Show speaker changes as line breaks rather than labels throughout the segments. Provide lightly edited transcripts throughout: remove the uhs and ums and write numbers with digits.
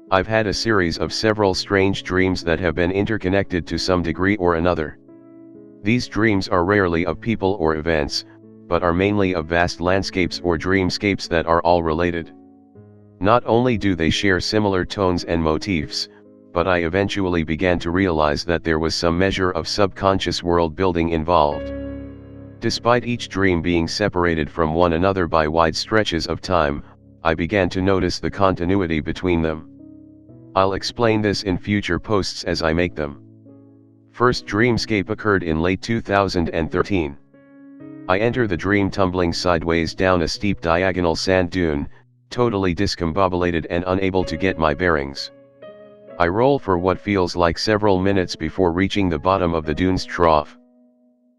I've had a series of several strange dreams that have been interconnected to some degree or another. These dreams are rarely of people or events, but are mainly of vast landscapes or dreamscapes that are all related. Not only do they share similar tones and motifs, but I eventually began to realize that there was some measure of subconscious world building involved. Despite each dream being separated from one another by wide stretches of time, I began to notice the continuity between them. I'll explain this in future posts as I make them. First dreamscape occurred in late 2013. I enter the dream tumbling sideways down a steep diagonal sand dune, totally discombobulated and unable to get my bearings. I roll for what feels like several minutes before reaching the bottom of the dune's trough.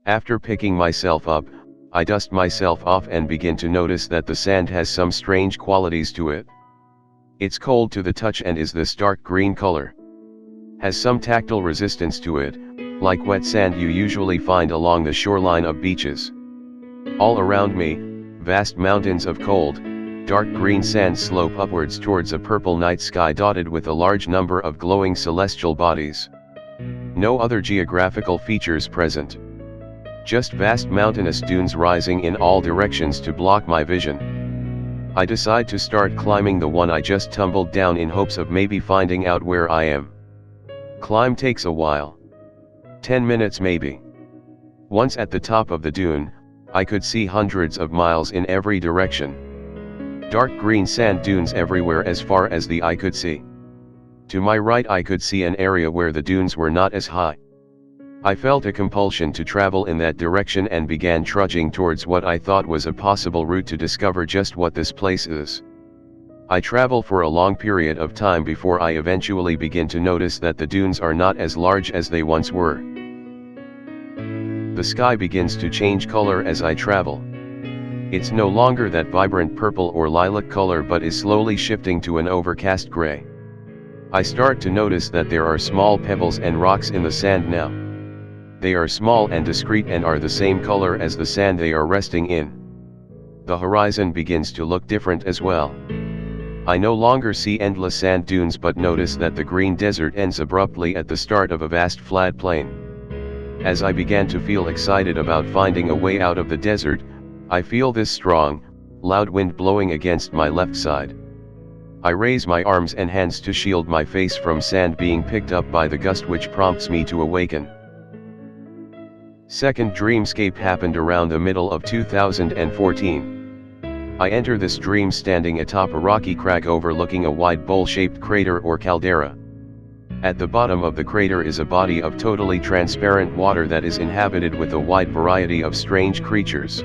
After picking myself up, I dust myself off and begin to notice that the sand has some strange qualities to it. It's cold to the touch and is this dark green color. Has some tactile resistance to it, like wet sand you usually find along the shoreline of beaches. All around me, vast mountains of cold, dark green sand slope upwards towards a purple night sky dotted with a large number of glowing celestial bodies. No other geographical features present. Just vast mountainous dunes rising in all directions to block my vision. I decide to start climbing the one I just tumbled down in hopes of maybe finding out where I am. Climb takes a while. 10 minutes maybe. Once at the top of the dune, I could see hundreds of miles in every direction. Dark green sand dunes everywhere as far as the eye could see. To my right I could see an area where the dunes were not as high. I felt a compulsion to travel in that direction and began trudging towards what I thought was a possible route to discover just what this place is. I travel for a long period of time before I eventually begin to notice that the dunes are not as large as they once were. The sky begins to change color as I travel. It's no longer that vibrant purple or lilac color but is slowly shifting to an overcast gray. I start to notice that there are small pebbles and rocks in the sand now. They are small and discreet and are the same color as the sand they are resting in. The horizon begins to look different as well. I no longer see endless sand dunes but notice that the green desert ends abruptly at the start of a vast flat plain. As I began to feel excited about finding a way out of the desert, I feel this strong, loud wind blowing against my left side. I raise my arms and hands to shield my face from sand being picked up by the gust, which prompts me to awaken. Second dreamscape happened around the middle of 2014. I enter this dream standing atop a rocky crag overlooking a wide bowl-shaped crater or caldera. At the bottom of the crater is a body of totally transparent water that is inhabited with a wide variety of strange creatures.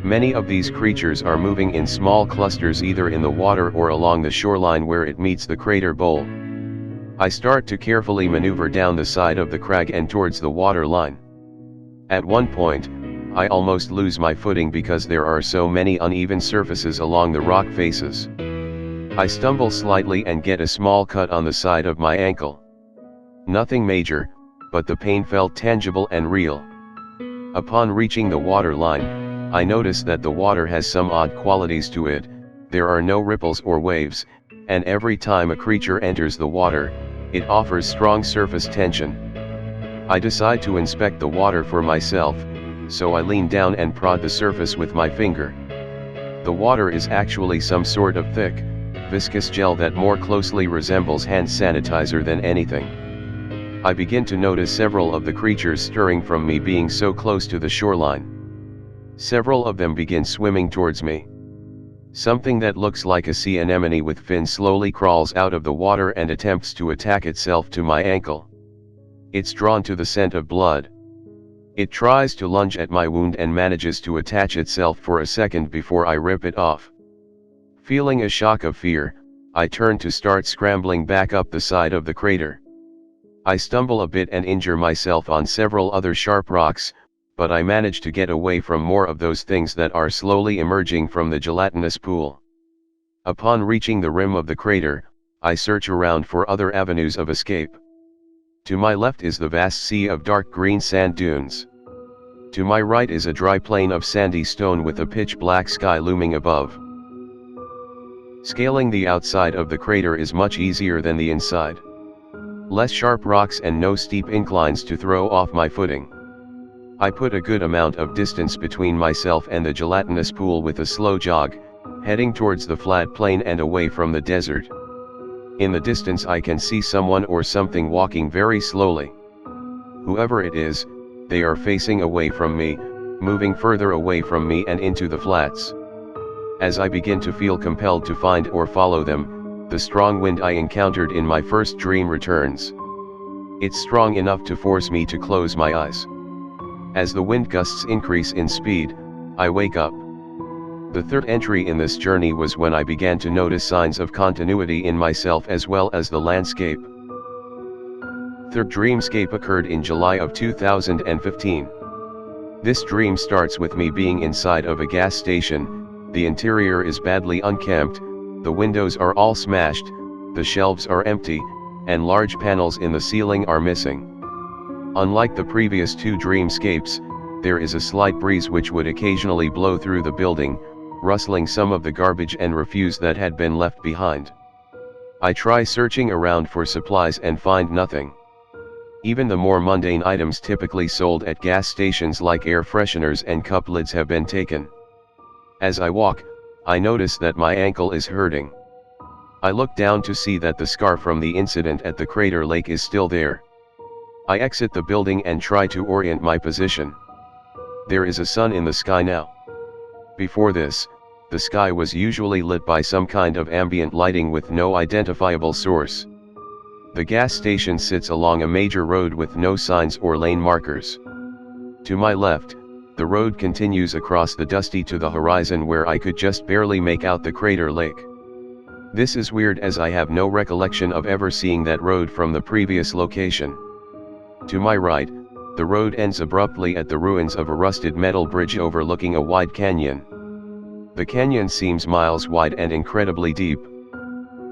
Many of these creatures are moving in small clusters either in the water or along the shoreline where it meets the crater bowl. I start to carefully maneuver down the side of the crag and towards the water line. At one point, I almost lose my footing because there are so many uneven surfaces along the rock faces. I stumble slightly and get a small cut on the side of my ankle. Nothing major, but the pain felt tangible and real. Upon reaching the water line, I notice that the water has some odd qualities to it. There are no ripples or waves, and every time a creature enters the water, it offers strong surface tension. I decide to inspect the water for myself, so I lean down and prod the surface with my finger. The water is actually some sort of thick, viscous gel that more closely resembles hand sanitizer than anything. I begin to notice several of the creatures stirring from me being so close to the shoreline. Several of them begin swimming towards me. Something that looks like a sea anemone with fins slowly crawls out of the water and attempts to attack itself to my ankle. It's drawn to the scent of blood. It tries to lunge at my wound and manages to attach itself for a second before I rip it off. Feeling a shock of fear, I turn to start scrambling back up the side of the crater. I stumble a bit and injure myself on several other sharp rocks, but I manage to get away from more of those things that are slowly emerging from the gelatinous pool. Upon reaching the rim of the crater, I search around for other avenues of escape. To my left is the vast sea of dark green sand dunes. To my right is a dry plain of sandy stone with a pitch black sky looming above. Scaling the outside of the crater is much easier than the inside. Less sharp rocks and no steep inclines to throw off my footing. I put a good amount of distance between myself and the gelatinous pool with a slow jog, heading towards the flat plain and away from the desert. In the distance I can see someone or something walking very slowly. Whoever it is, they are facing away from me, moving further away from me and into the flats. As I begin to feel compelled to find or follow them, the strong wind I encountered in my first dream returns. It's strong enough to force me to close my eyes. As the wind gusts increase in speed, I wake up. The third entry in this journey was when I began to notice signs of continuity in myself as well as the landscape. Third dreamscape occurred in July of 2015. This dream starts with me being inside of a gas station. The interior is badly unkempt, the windows are all smashed, the shelves are empty, and large panels in the ceiling are missing. Unlike the previous two dreamscapes, there is a slight breeze which would occasionally blow through the building, rustling some of the garbage and refuse that had been left behind. I try searching around for supplies and find nothing. Even the more mundane items typically sold at gas stations like air fresheners and cup lids have been taken. As I walk, I notice that my ankle is hurting. I look down to see that the scar from the incident at the crater lake is still there. I exit the building and try to orient my position. There is a sun in the sky now. Before this, the sky was usually lit by some kind of ambient lighting with no identifiable source. The gas station sits along a major road with no signs or lane markers. To my left, the road continues across the dusty to the horizon where I could just barely make out the crater lake. This is weird as I have no recollection of ever seeing that road from the previous location. To my right, the road ends abruptly at the ruins of a rusted metal bridge overlooking a wide canyon. The canyon seems miles wide and incredibly deep.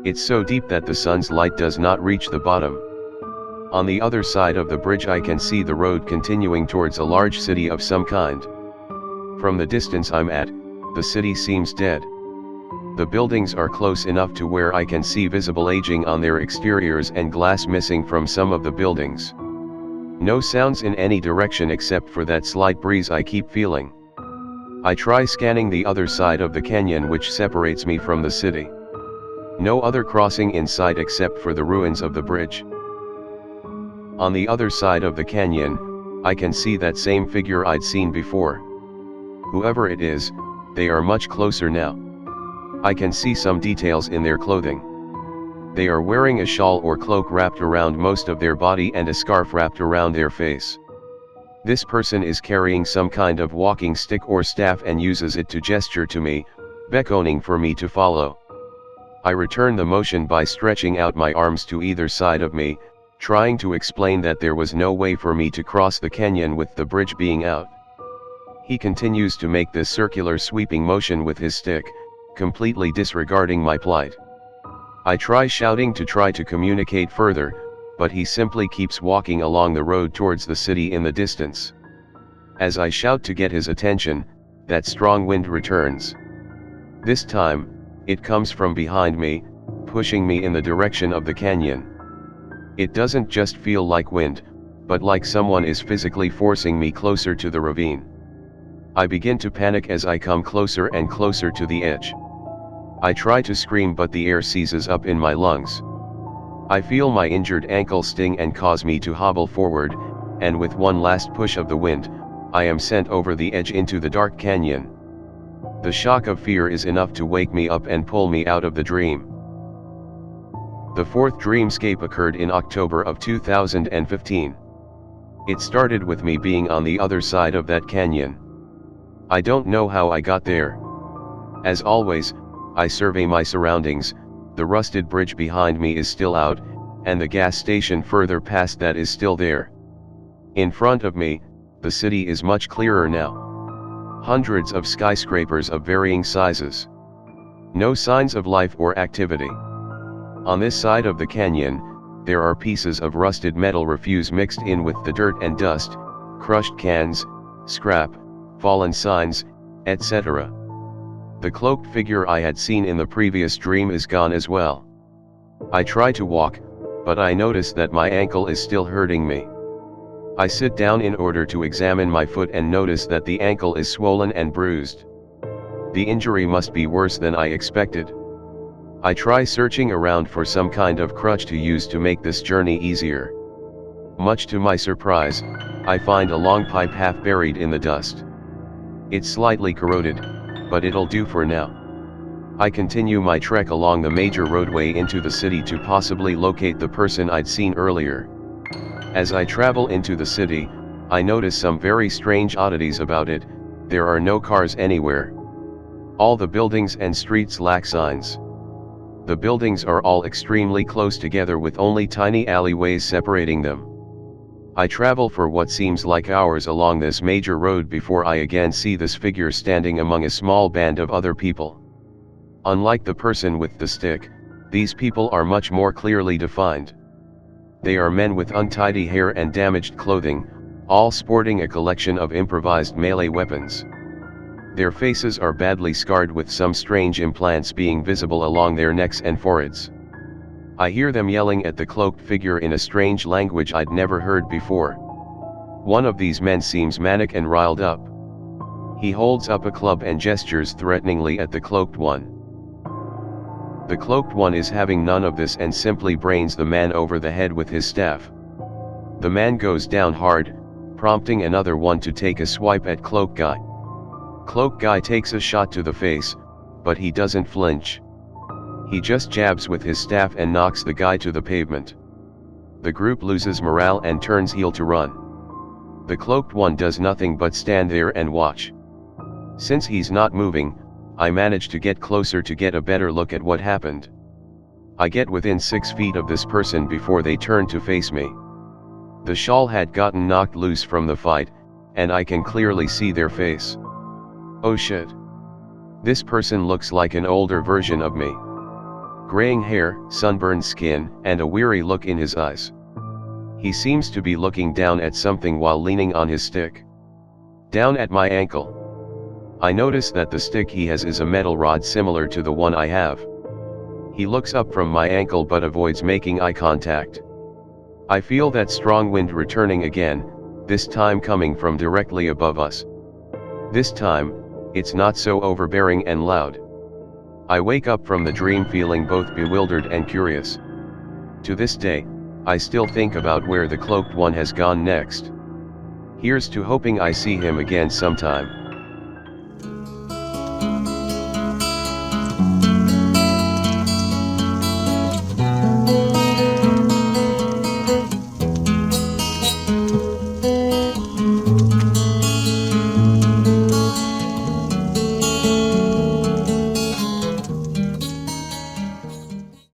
It's so deep that the sun's light does not reach the bottom. On the other side of the bridge I can see the road continuing towards a large city of some kind. From the distance I'm at, the city seems dead. The buildings are close enough to where I can see visible aging on their exteriors and glass missing from some of the buildings. No sounds in any direction except for that slight breeze I keep feeling. I try scanning the other side of the canyon which separates me from the city. No other crossing in sight except for the ruins of the bridge. On the other side of the canyon, I can see that same figure I'd seen before. Whoever it is, they are much closer now. I can see some details in their clothing. They are wearing a shawl or cloak wrapped around most of their body and a scarf wrapped around their face. This person is carrying some kind of walking stick or staff and uses it to gesture to me, beckoning for me to follow. I return the motion by stretching out my arms to either side of me, trying to explain that there was no way for me to cross the canyon with the bridge being out. He continues to make this circular sweeping motion with his stick, completely disregarding my plight. I try shouting to try to communicate further, but he simply keeps walking along the road towards the city in the distance. As I shout to get his attention, that strong wind returns. This time, it comes from behind me, pushing me in the direction of the canyon. It doesn't just feel like wind, but like someone is physically forcing me closer to the ravine. I begin to panic as I come closer and closer to the edge. I try to scream but the air seizes up in my lungs. I feel my injured ankle sting and cause me to hobble forward, and with one last push of the wind, I am sent over the edge into the dark canyon. The shock of fear is enough to wake me up and pull me out of the dream. The fourth dreamscape occurred in October of 2015. It started with me being on the other side of that canyon. I don't know how I got there. As always, I survey my surroundings. The rusted bridge behind me is still out, and the gas station further past that is still there. In front of me, the city is much clearer now. Hundreds of skyscrapers of varying sizes. No signs of life or activity. On this side of the canyon, there are pieces of rusted metal refuse mixed in with the dirt and dust, crushed cans, scrap, fallen signs, etc. The cloaked figure I had seen in the previous dream is gone as well. I try to walk, but I notice that my ankle is still hurting me. I sit down in order to examine my foot and notice that the ankle is swollen and bruised. The injury must be worse than I expected. I try searching around for some kind of crutch to use to make this journey easier. Much to my surprise, I find a long pipe half buried in the dust. It's slightly corroded, but it'll do for now. I continue my trek along the major roadway into the city to possibly locate the person I'd seen earlier. As I travel into the city, I notice some very strange oddities about it. There are no cars anywhere. All the buildings and streets lack signs. The buildings are all extremely close together with only tiny alleyways separating them. I travel for what seems like hours along this major road before I again see this figure standing among a small band of other people. Unlike the person with the stick, these people are much more clearly defined. They are men with untidy hair and damaged clothing, all sporting a collection of improvised melee weapons. Their faces are badly scarred with some strange implants being visible along their necks and foreheads. I hear them yelling at the cloaked figure in a strange language I'd never heard before. One of these men seems manic and riled up. He holds up a club and gestures threateningly at the cloaked one. The cloaked one is having none of this and simply brains the man over the head with his staff. The man goes down hard, prompting another one to take a swipe at Cloak Guy. Cloak Guy takes a shot to the face, but he doesn't flinch. He just jabs with his staff and knocks the guy to the pavement. The group loses morale and turns heel to run. The cloaked one does nothing but stand there and watch. Since he's not moving, I manage to get closer to get a better look at what happened. I get within 6 feet of this person before they turn to face me. The shawl had gotten knocked loose from the fight, and I can clearly see their face. Oh shit. This person looks like an older version of me. Graying hair, sunburned skin, and a weary look in his eyes. He seems to be looking down at something while leaning on his stick. Down at my ankle. I notice that the stick he has is a metal rod similar to the one I have. He looks up from my ankle but avoids making eye contact. I feel that strong wind returning again, this time coming from directly above us. This time, it's not so overbearing and loud. I wake up from the dream feeling both bewildered and curious. To this day, I still think about where the cloaked one has gone next. Here's to hoping I see him again sometime.